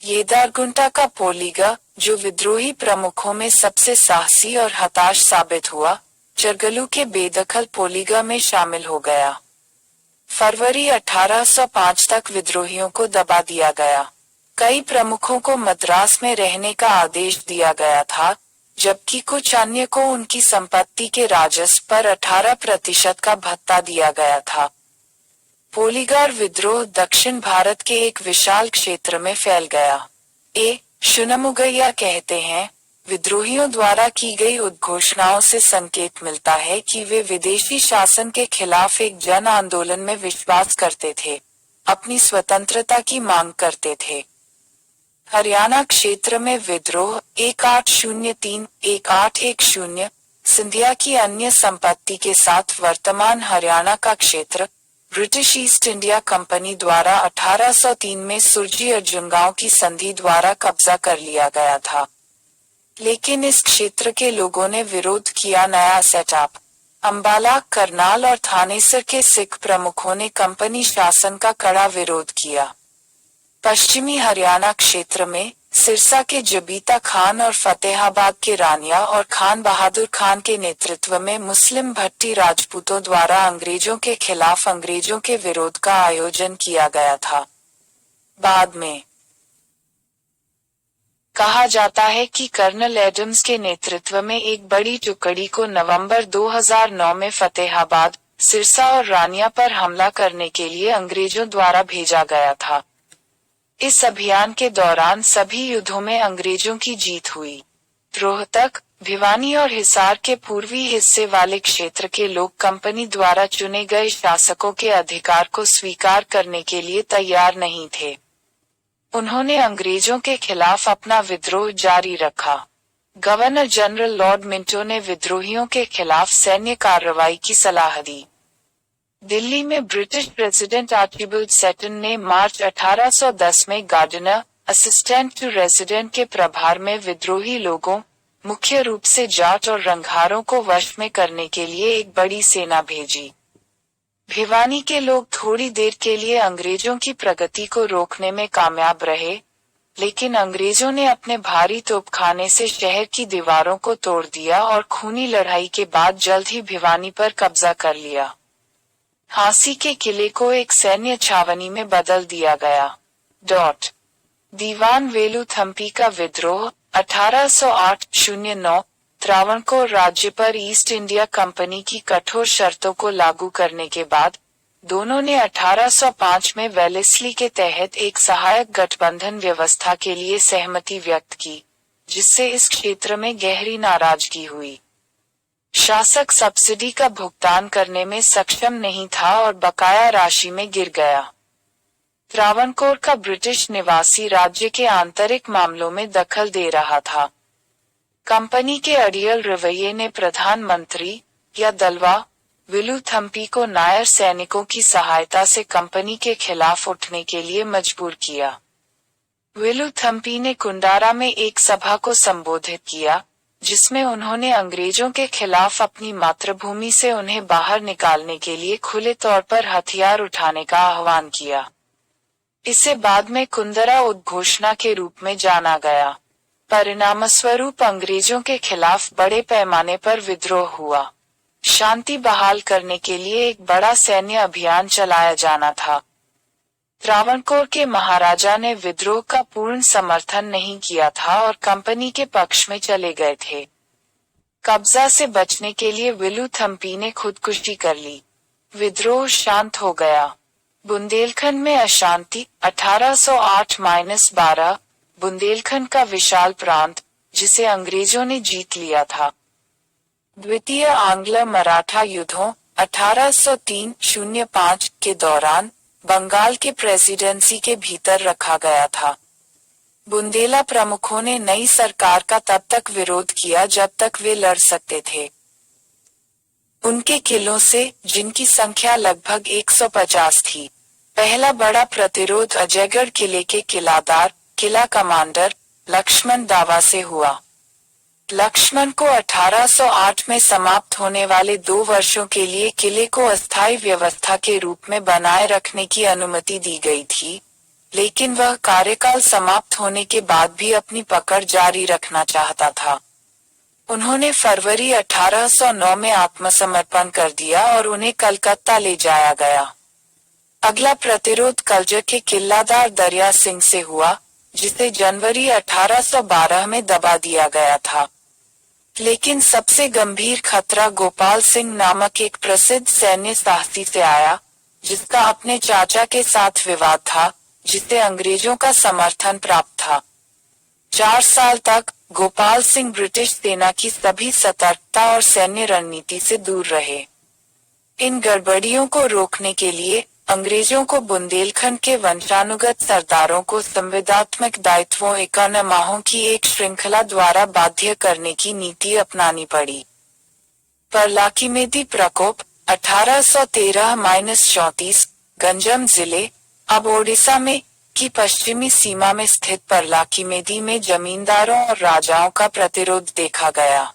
येदारगुंटा का पोलीगा, जो विद्रोही प्रमुखों में सबसे साहसी और हताश साबित हुआ, चरगलू के बेदखल पोलीगा में शामिल हो गया। फरवरी 1805 तक विद्रोहियों को दबा दिया गया। कई प्रमुखों को मद्रास में रहने का आदेश दिया गया था, जबकि कुछ अन्य को उनकी संपत्ति के राजस्व पर 18% का भत्ता दिया गया था। पोलीगार विद्रोह दक्षिण भारत के एक विशाल क्षेत्र में फैल गया। शुनमुगैया कहते हैं, विद्रोहियों द्वारा की गई उद्घोषणाओं से संकेत मिलता है कि वे विदेशी शासन के खिलाफ एक जन आंदोलन में विश्वास करते थे, अपनी स्वतंत्रता की मांग करते थे। हरियाणा क्षेत्र में विद्रोह 1803-1810 सिंधिया की अन्य संपत्ति के साथ वर्तमान हरियाणा का क्षेत्र ब्रिटिश ईस्ट इंडिया कंपनी द्वारा 1803 में सुरजी अर्जुन गांव की संधि द्वारा कब्जा कर लिया गया था। लेकिन इस क्षेत्र के लोगों ने विरोध किया। नया सेटअप। अंबाला, करनाल और थानेसर के सिख प्रमुखों ने कंपनी शासन का कड़ा विरोध किया। पश्चिमी हरियाणा क्षेत्र में सिरसा के जबीता खान और फतेहाबाद के रानिया और खान बहादुर खान के नेतृत्व में मुस्लिम भट्टी राजपूतों द्वारा अंग्रेजों के खिलाफ अंग्रेजों के विरोध का आयोजन किया गया था। बाद में कहा जाता है कि कर्नल एडम्स के नेतृत्व में एक बड़ी टुकड़ी को नवंबर 2009 में फतेहाबाद, सिरसा और रानिया पर हमला करने के लिए अंग्रेजों द्वारा भेजा गया था। इस अभियान के दौरान सभी युद्धों में अंग्रेजों की जीत हुई। रोहतक, भिवानी और हिसार के पूर्वी हिस्से वाले क्षेत्र के लोग कंपनी द्वारा चुने गए शासकों के अधिकार को स्वीकार करने के लिए तैयार नहीं थे। उन्होंने अंग्रेजों के खिलाफ अपना विद्रोह जारी रखा। गवर्नर जनरल लॉर्ड मिंटो ने विद्रोहियों के खिलाफ सैन्य कार्रवाई की सलाह दी। दिल्ली में ब्रिटिश प्रेसिडेंट आर्चिबल्ड सेटन ने मार्च 1810 में गार्डनर, असिस्टेंट टू रेजिडेंट के प्रभार में विद्रोही लोगों, मुख्य रूप से जाट और रंगहारों को वश में करने के लिए एक बड़ी सेना भेजी। भिवानी के लोग थोड़ी देर के लिए अंग्रेजों की प्रगति को रोकने में कामयाब रहे, लेकिन अंग्रेजों ने अपने भारी तोपखाने से शहर की दीवारों को तोड़ दिया और खूनी लड़ाई के बाद जल्द ही भिवानी पर कब्जा कर लिया। झांसी के किले को एक सैन्य छावनी में बदल दिया गया। दीवान वेलुथम्पी का विद्रोह 1808-09 त्रावणकोर राज्य पर ईस्ट इंडिया कंपनी की कठोर शर्तों को लागू करने के बाद दोनों ने 1805 में वेलेस्ली के तहत एक सहायक गठबंधन व्यवस्था के लिए सहमति व्यक्त की, जिससे इस क्षेत्र में गहरी नाराजगी हुई। शासक सब्सिडी का भुगतान करने में सक्षम नहीं था और बकाया राशि में गिर गया। त्रावणकोर का ब्रिटिश निवासी राज्य के आंतरिक मामलों में दखल दे रहा था। कंपनी के अड़ियल रवैये ने प्रधानमंत्री या दलवा विलुथम्पी को नायर सैनिकों की सहायता से कंपनी के खिलाफ उठने के लिए मजबूर किया। विलुथम्पी ने कुंडारा में एक सभा को संबोधित किया, जिसमें उन्होंने अंग्रेजों के खिलाफ अपनी मातृभूमि से उन्हें बाहर निकालने के लिए खुले तौर पर हथियार उठाने का आह्वान किया। इसे बाद में कुंदरा उद्घोषणा के रूप में जाना गया। परिणामस्वरूप अंग्रेजों के खिलाफ बड़े पैमाने पर विद्रोह हुआ। शांति बहाल करने के लिए एक बड़ा सैन्य अभियान चलाया जाना था। त्रावणकोर के महाराजा ने विद्रोह का पूर्ण समर्थन नहीं किया था और कंपनी के पक्ष में चले गए थे। कब्जा से बचने के लिए विलूथम्पी ने खुदकुशी कर ली। विद्रोह शांत हो गया। बुंदेलखंड में अशांति 1808-12 बुंदेलखंड का विशाल प्रांत, जिसे अंग्रेजों ने जीत लिया था, द्वितीय आंग्ल मराठा युद्धों 1803-05 के दौरान बंगाल के प्रेसिडेंसी के भीतर रखा गया था। बुंदेला प्रमुखों ने नई सरकार का तब तक विरोध किया जब तक वे लड़ सकते थे। उनके किलों से, जिनकी संख्या लगभग 150 थी, पहला बड़ा प्रतिरोध अजयगढ़ किले के किलादार, किला कमांडर लक्ष्मण दावा से हुआ। लक्ष्मण को 1808 में समाप्त होने वाले 2 वर्षों के लिए किले को अस्थायी व्यवस्था के रूप में बनाए रखने की अनुमति दी गई थी, लेकिन वह कार्यकाल समाप्त होने के बाद भी अपनी पकड़ जारी रखना चाहता था। उन्होंने फरवरी 1809 में आत्मसमर्पण कर दिया और उन्हें कलकत्ता ले जाया गया। अगला प्रतिरोध कलजर के किल्लादार दरिया सिंह से हुआ, जिसे जनवरी 1812 में दबा दिया गया था। लेकिन सबसे गंभीर खतरा गोपाल सिंह नामक एक प्रसिद्ध सैन्य साहसी से आया, जिसका अपने चाचा के साथ विवाद था, जिसे अंग्रेजों का समर्थन प्राप्त था। 4 साल तक गोपाल सिंह ब्रिटिश सेना की सभी सतर्कता और सैन्य रणनीति से दूर रहे। इन गड़बड़ियों को रोकने के लिए अंग्रेजों को बुंदेलखंड के वंशानुगत सरदारों को संविदात्मक दायित्वों इकानमाहों की एक श्रृंखला द्वारा बाध्य करने की नीति अपनानी पड़ी। परलाकीमेदी प्रकोप 1813-34 गंजम जिले, अब ओडिशा में, की पश्चिमी सीमा में स्थित परलाकीमेदी में जमींदारों और राजाओं का प्रतिरोध देखा गया।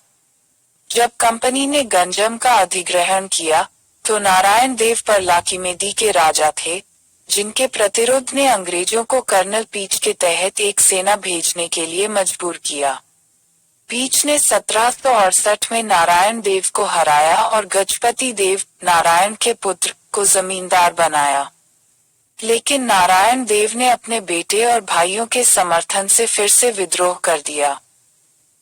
जब कंपनी ने गंजम का अधिग्रहण किया, तो नारायण देव परलाकीमेदी के राजा थे, जिनके प्रतिरोध ने अंग्रेजों को कर्नल पीच के तहत एक सेना भेजने के लिए मजबूर किया। पीच ने 1768 में नारायण देव को हराया और गजपति देव, नारायण के पुत्र, को जमींदार बनाया। लेकिन नारायण देव ने अपने बेटे और भाइयों के समर्थन से फिर से विद्रोह कर दिया।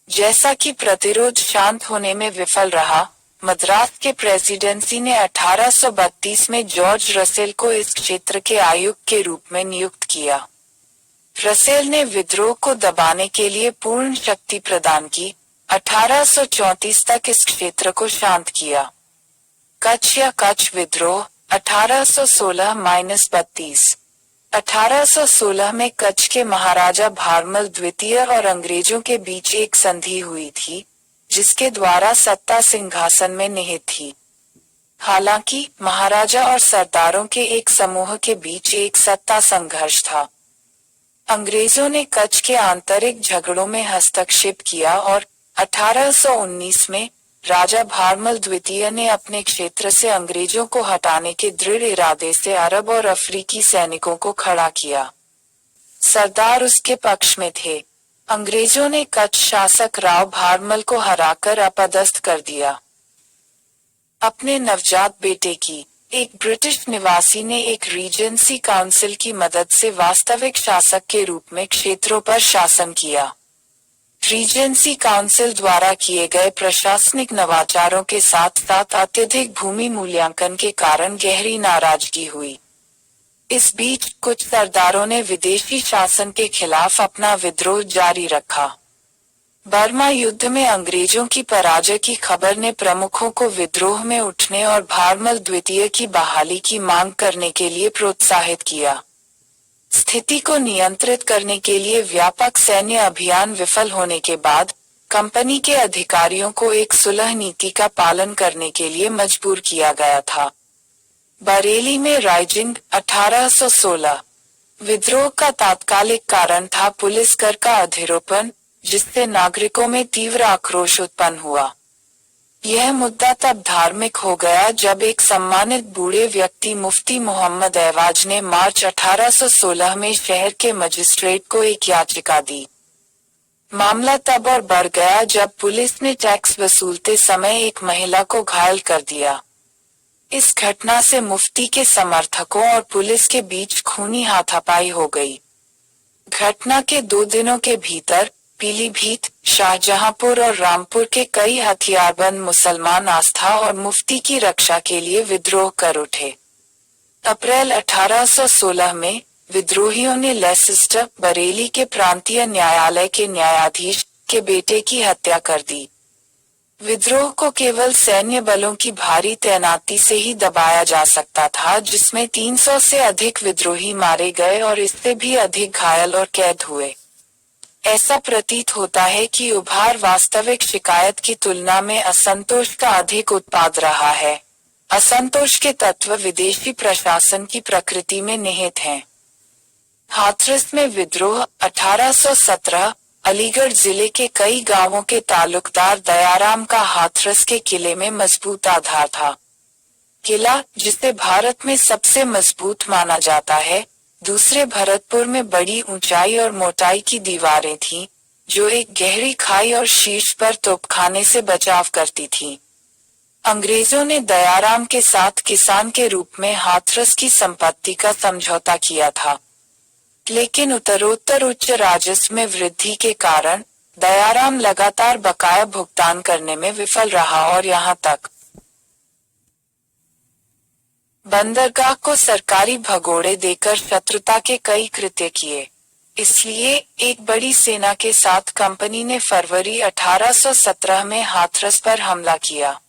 जैसा कि प्रतिरोध शांत होने में विफल रहा, मद्रास के प्रेसिडेंसी ने 1832 में जॉर्ज रसेल को इस क्षेत्र के आयुक्त के रूप में नियुक्त किया। रसेल ने विद्रोह को दबाने के लिए पूर्ण शक्ति प्रदान की। 1834 तक इस क्षेत्र को शांत किया। कच्छ या कच्छ विद्रोह 1816-32 1816 में कच्छ के महाराजा भारमल द्वितीय और अंग्रेजों के बीच एक संधि हुई थी, जिसके द्वारा सत्ता सिंहासन में निहित थी। हालांकि महाराजा और सरदारों के एक समूह के बीच एक सत्ता संघर्ष था। अंग्रेजों ने कच्छ के आंतरिक झगड़ों में हस्तक्षेप किया और 1819 में राजा भारमल द्वितीय ने अपने क्षेत्र से अंग्रेजों को हटाने के दृढ़ इरादे से अरब और अफ्रीकी सैनिकों को खड़ा किया। सरदार उसके पक्ष में थे। अंग्रेजों ने कच्छ शासक राव भारमल को हराकर अपदस्थ कर दिया। अपने नवजात बेटे की, एक ब्रिटिश निवासी ने एक रीजेंसी काउंसिल की मदद से वास्तविक शासक के रूप में क्षेत्रों पर शासन किया। रीजेंसी काउंसिल द्वारा किए गए प्रशासनिक नवाचारों के साथ साथ अत्यधिक भूमि मूल्यांकन के कारण गहरी नाराजगी हुई। इस बीच कुछ सरदारों ने विदेशी शासन के खिलाफ अपना विद्रोह जारी रखा। बर्मा युद्ध में अंग्रेजों की पराजय की खबर ने प्रमुखों को विद्रोह में उठने और भारमल द्वितीय की बहाली की मांग करने के लिए प्रोत्साहित किया। स्थिति को नियंत्रित करने के लिए व्यापक सैन्य अभियान विफल होने के बाद कंपनी के अधिकारियों को एक सुलह नीति का पालन करने के लिए मजबूर किया गया था। बरेली में राइजिंग 1816 विद्रोह का तात्कालिक कारण था पुलिस कर का अधिरोपण, जिससे नागरिकों में तीव्र आक्रोश उत्पन्न हुआ। यह मुद्दा तब धार्मिक हो गया जब एक सम्मानित बूढ़े व्यक्ति मुफ्ती मोहम्मद एवाज ने मार्च 1816 में शहर के मजिस्ट्रेट को एक याचिका दी। मामला तब और बढ़ गया जब पुलिस ने टैक्स वसूलते समय एक महिला को घायल कर दिया। इस घटना से मुफ्ती के समर्थकों और पुलिस के बीच खूनी हाथापाई हो गई। घटना के 2 दिनों के भीतर पीलीभीत, शाहजहांपुर और रामपुर के कई हथियारबंद मुसलमान आस्था और मुफ्ती की रक्षा के लिए विद्रोह कर उठे। अप्रैल 1816 में विद्रोहियों ने लेसेस्टर, बरेली के प्रांतीय न्यायालय के न्यायाधीश के बेटे की हत्या कर दी। विद्रोह को केवल सैन्य बलों की भारी तैनाती से ही दबाया जा सकता था, जिसमें 300 से अधिक विद्रोही मारे गए और इससे भी अधिक घायल और कैद हुए। ऐसा प्रतीत होता है कि उभार वास्तविक शिकायत की तुलना में असंतोष का अधिक उत्पाद रहा है। असंतोष के तत्व विदेशी प्रशासन की प्रकृति में निहित हैं। हाथरस में विद्रोह 1817 अलीगढ़ जिले के कई गांवों के तालुकदार दयाराम का हाथरस के किले में मजबूत आधार था। किला, जिसे भारत में सबसे मजबूत माना जाता है, दूसरे भरतपुर में बड़ी ऊंचाई और मोटाई की दीवारें थीं, जो एक गहरी खाई और शीर्ष पर तोपखाने से बचाव करती थीं। अंग्रेजों ने दयाराम के साथ किसान के रूप में हाथरस की संपत्ति का समझौता किया था, लेकिन उत्तरोत्तर उच्च राजस्व में वृद्धि के कारण दयाराम लगातार बकाया भुगतान करने में विफल रहा और यहाँ तक बंदरगाह को सरकारी भगोड़े देकर शत्रुता के कई कृत्य किए। इसलिए एक बड़ी सेना के साथ कंपनी ने फरवरी 1817 में हाथरस पर हमला किया।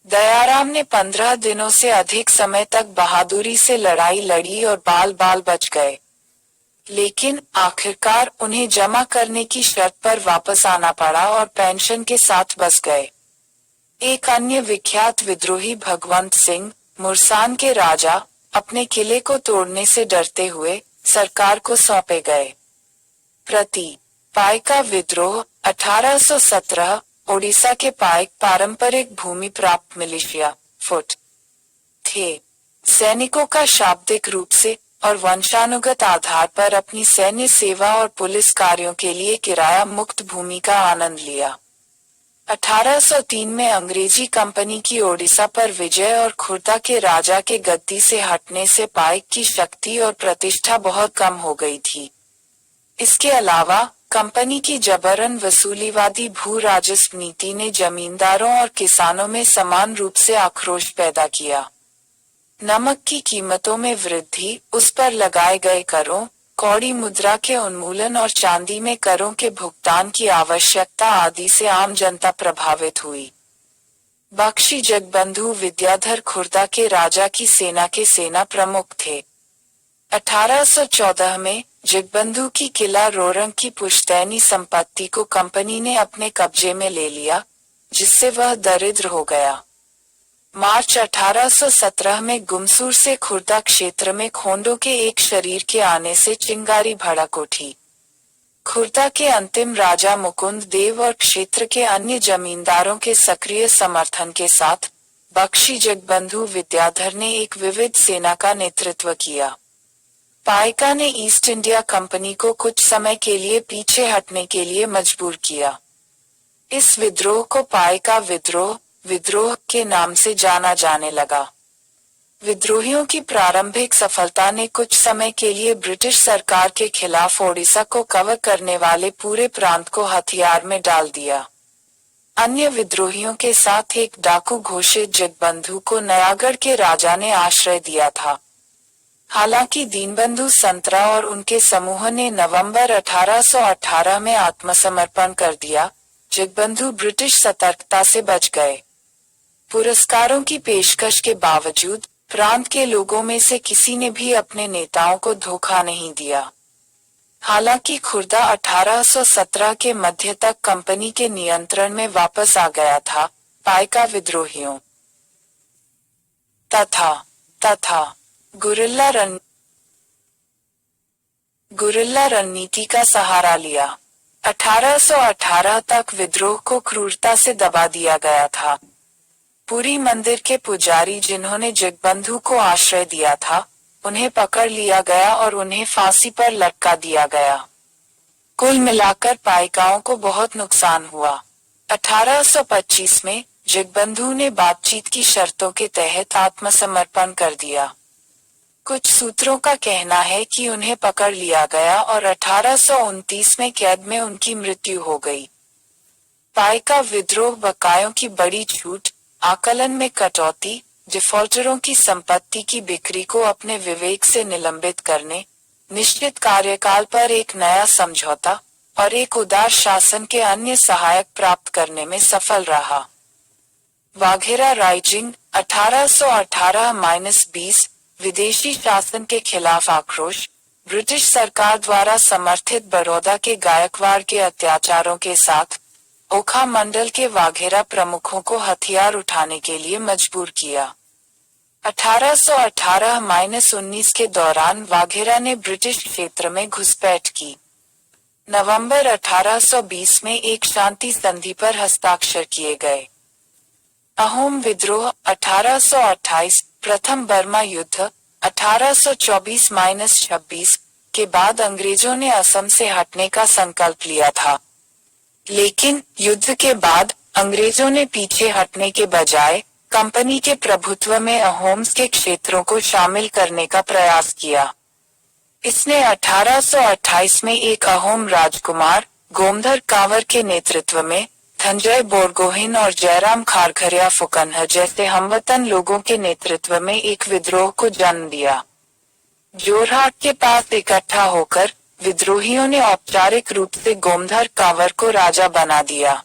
दयाराम ने 15 दिनों से अधिक समय तक बहादुरी से लड़ाई लड़ी और बाल बाल बच गए, लेकिन आखिरकार उन्हें जमा करने की शर्त पर वापस आना पड़ा और पेंशन के साथ बस गए। एक अन्य विख्यात विद्रोही भगवंत सिंह, मुरसान के राजा, अपने किले को तोड़ने से डरते हुए सरकार को सौंपे गए। प्रति पाइका विद्रोह 1817 ओडिशा के पाइक पारंपरिक भूमि प्राप्त मिलिशिया फुट थे। सैनिकों का शाब्दिक रूप से और वंशानुगत आधार पर अपनी सैन्य सेवा और पुलिस कार्यों के लिए किराया मुक्त भूमि का आनंद लिया। 1803 में अंग्रेजी कंपनी की ओडिशा पर विजय और खुर्दा के राजा के गद्दी से हटने से पाइक की शक्ति और प्रतिष्ठा बहुत कम हो गई थी। इसके अलावा कंपनी की जबरन वसूलीवादी भू राजस्व नीति ने जमींदारों और किसानों में समान रूप से आक्रोश पैदा किया। नमक की कीमतों में वृद्धि, उस पर लगाए गए करों, कौड़ी मुद्रा के उन्मूलन और चांदी में करों के भुगतान की आवश्यकता आदि से आम जनता प्रभावित हुई। बख्शी जगबंधु विद्याधर खुर्दा के राजा की सेना के सेना प्रमुख थे। 1814 में जगबंधु की किला रोरंग की पुश्तैनी संपत्ति को कंपनी ने अपने कब्जे में ले लिया, जिससे वह दरिद्र हो गया। मार्च 1817 में गुमसूर से खुर्दा क्षेत्र में खोंडों के एक शरीर के आने से चिंगारी भड़क उठी। खुर्दा के अंतिम राजा मुकुंद देव और क्षेत्र के अन्य जमींदारों के सक्रिय समर्थन के साथ बख्शी जगबंधु विद्याधर ने एक विविध सेना का नेतृत्व किया। पाइका ने ईस्ट इंडिया कंपनी को कुछ समय के लिए पीछे हटने के लिए मजबूर किया। इस विद्रोह को पाइका विद्रोह के नाम से जाना जाने लगा। विद्रोहियों की प्रारंभिक सफलता ने कुछ समय के लिए ब्रिटिश सरकार के खिलाफ ओडिशा को कवर करने वाले पूरे प्रांत को हथियार में डाल दिया। अन्य विद्रोहियों के साथ एक डाकू घोषित जगबंधु को नयागढ़ के राजा ने आश्रय दिया था। हालांकि दीनबंधु संतरा और उनके समूह ने नवंबर 1818 में आत्मसमर्पण कर दिया। जगबंधु ब्रिटिश सतर्कता से बच गए। पुरस्कारों की पेशकश के बावजूद प्रांत के लोगों में से किसी ने भी अपने नेताओं को धोखा नहीं दिया। हालांकि खुर्दा 1817 के मध्य तक कंपनी के नियंत्रण में वापस आ गया था। पाइका विद्रोहियों तथा गुरिल्ला रणनीति का सहारा लिया। 1818 तक विद्रोह को क्रूरता से दबा दिया गया था। पुरी मंदिर के पुजारी जिन्होंने जगबंधु को आश्रय दिया था, उन्हें पकड़ लिया गया और उन्हें फांसी पर लटका दिया गया। कुल मिलाकर पाइकाओं को बहुत नुकसान हुआ। 1825 में जगबंधु ने बातचीत की शर्तों के तहत आत्मसमर्पण कर दिया। कुछ सूत्रों का कहना है कि उन्हें पकड़ लिया गया और 1829 में कैद में उनकी मृत्यु हो गई। पाइका विद्रोह बकायों की बड़ी छूट, आकलन में कटौती, डिफॉल्टरों की संपत्ति की बिक्री को अपने विवेक से निलंबित करने, निश्चित कार्यकाल पर एक नया समझौता और एक उदार शासन के अन्य सहायक प्राप्त करने में सफल रहा। वाघेरा राइजिंग 1818-20 विदेशी शासन के खिलाफ आक्रोश, ब्रिटिश सरकार द्वारा समर्थित बड़ौदा के गायकवाड़ के अत्याचारों के साथ ओखा मंडल के वाघेरा प्रमुखों को हथियार उठाने के लिए मजबूर किया। 1818-19 के दौरान वाघेरा ने ब्रिटिश क्षेत्र में घुसपैठ की। नवंबर 1820 में एक शांति संधि पर हस्ताक्षर किए गए। अहोम विद्रोह 1828, प्रथम बर्मा युद्ध 1824-26 के बाद अंग्रेजों ने असम से हटने का संकल्प लिया था, लेकिन युद्ध के बाद अंग्रेजों ने पीछे हटने के बजाय कंपनी के प्रभुत्व में अहोम्स के क्षेत्रों को शामिल करने का प्रयास किया। इसने 1828 में एक अहोम राजकुमार गोमधर कांवर के नेतृत्व में धनंजय बोरगोहिन और जयराम खारखरिया फुकनह जैसे हमवतन लोगों के नेतृत्व में एक विद्रोह को जन्म दिया। जोरहाट के पास इकट्ठा होकर विद्रोहियों ने औपचारिक रूप से गोमधर कांवर को राजा बना दिया।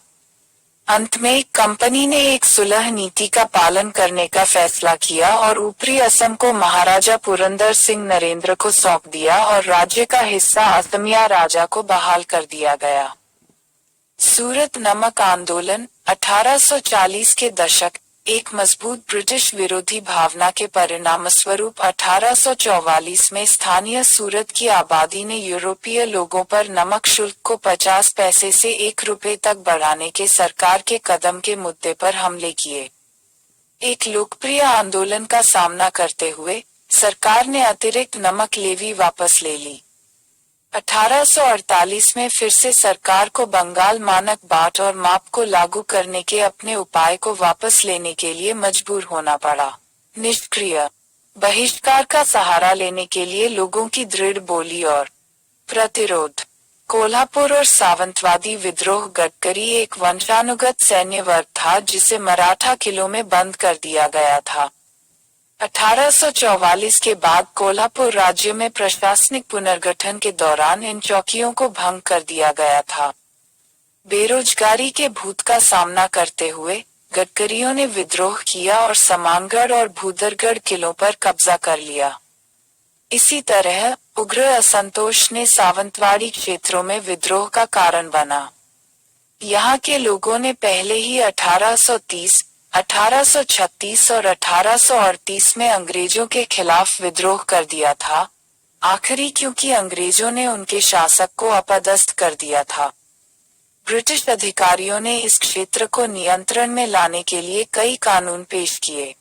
अंत में कंपनी ने एक सुलह नीति का पालन करने का फैसला किया और ऊपरी असम को महाराजा पुरंदर सिंह नरेंद्र को सौंप दिया और राज्य का हिस्सा असमिया राजा को बहाल कर दिया गया। सूरत नमक आंदोलन 1840 के दशक, एक मजबूत ब्रिटिश विरोधी भावना के परिणामस्वरूप 1844 में स्थानीय सूरत की आबादी ने यूरोपीय लोगों पर नमक शुल्क को 50 पैसे से 1 रुपए तक बढ़ाने के सरकार के कदम के मुद्दे पर हमले किए। एक लोकप्रिय आंदोलन का सामना करते हुए सरकार ने अतिरिक्त नमक लेवी वापस ले ली। 1848 में फिर से सरकार को बंगाल मानक बाट और माप को लागू करने के अपने उपाय को वापस लेने के लिए मजबूर होना पड़ा। निष्क्रिय बहिष्कार का सहारा लेने के लिए लोगों की दृढ़ बोली और प्रतिरोध। कोल्हापुर और सावंतवादी विद्रोह गडकरी एक वंशानुगत सैन्य वर्ग था जिसे मराठा किलों में बंद कर दिया गया था। 1844 के बाद कोल्हापुर राज्य में प्रशासनिक पुनर्गठन के दौरान इन चौकियों को भंग कर दिया गया था। बेरोजगारी के भूत का सामना करते हुए गडकरियों ने विद्रोह किया और समानगढ़ और भूदरगढ़ किलों पर कब्जा कर लिया। इसी तरह उग्र असंतोष ने सावंतवाड़ी क्षेत्रों में विद्रोह का कारण बना। यहाँ के लोगों ने पहले ही 1830, 1836 और 1838 में अंग्रेजों के खिलाफ विद्रोह कर दिया था, आखिरी क्योंकि अंग्रेजों ने उनके शासक को अपदस्थ कर दिया था। ब्रिटिश अधिकारियों ने इस क्षेत्र को नियंत्रण में लाने के लिए कई कानून पेश किए।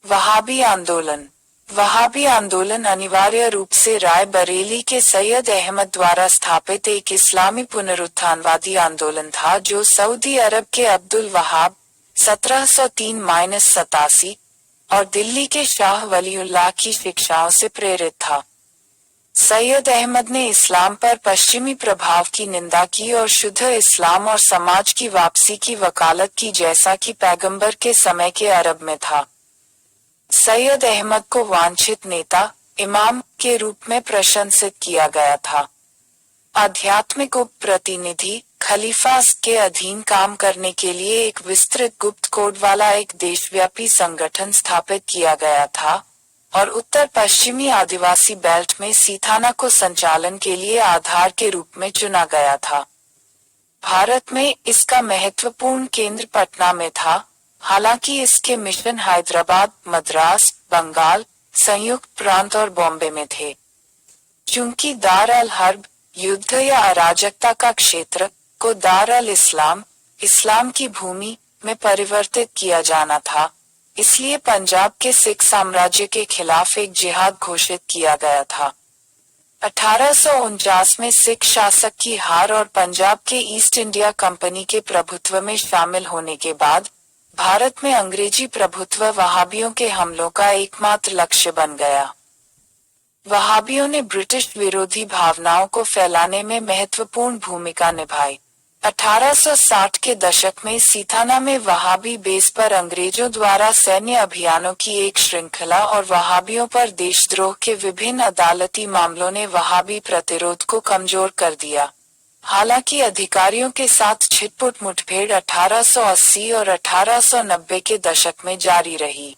वहाबी आंदोलन। वहाबी आंदोलन अनिवार्य रूप से राय बरेली के सैयद अहमद द्वारा स्थापित एक इस्लामी पुनरुत्थानवादी आंदोलन था जो सऊदी अरब के अब्दुल वहाब 1703-87 और दिल्ली के शाह वलीउल्लाह की शिक्षाओं से प्रेरित था। सैयद अहमद ने इस्लाम पर पश्चिमी प्रभाव की निंदा की और शुद्ध इस्लाम और समाज की वापसी की वकालत की जैसा कि पैगंबर के समय के अरब में था। सैयद अहमद को वांछित नेता, इमाम के रूप में प्रशंसित किया गया था। आध्यात्मिक उप प्रतिनिधि, खलीफा के अधीन काम करने के लिए एक विस्तृत गुप्त कोड वाला एक देशव्यापी संगठन स्थापित किया गया था और उत्तर पश्चिमी आदिवासी बेल्ट में सीथाना को संचालन के लिए आधार के रूप में चुना गया था। भारत में इसका महत्वपूर्ण केंद्र पटना में था, हालांकि इसके मिशन हैदराबाद, मद्रास, बंगाल, संयुक्त प्रांत और बॉम्बे में थे। चूंकि दार अल हर्ब युद्ध या अराजकता का क्षेत्र को दार अल इस्लाम, इस्लाम की भूमि में परिवर्तित किया जाना था। इसलिए पंजाब के सिख साम्राज्य के खिलाफ एक जिहाद घोषित किया गया था। 1849 में सिख शासक की हार और पंजाब के ईस्ट इंडिया कंपनी के प्रभुत्व में शामिल होने के बाद भारत में अंग्रेजी प्रभुत्व वहाबियों के हमलों का एकमात्र लक्ष्य बन गया। वहाबियों ने ब्रिटिश विरोधी भावनाओं को फैलाने में महत्वपूर्ण भूमिका निभाई। 1860 के दशक में सीथाना में वहाबी बेस पर अंग्रेजों द्वारा सैन्य अभियानों की एक श्रृंखला और वहाबियों पर देशद्रोह के विभिन्न अदालती मामलों ने वहाबी प्रतिरोध को कमजोर कर दिया। हालांकि अधिकारियों के साथ छिटपुट मुठभेड़ 1880 और 1890 के दशक में जारी रही।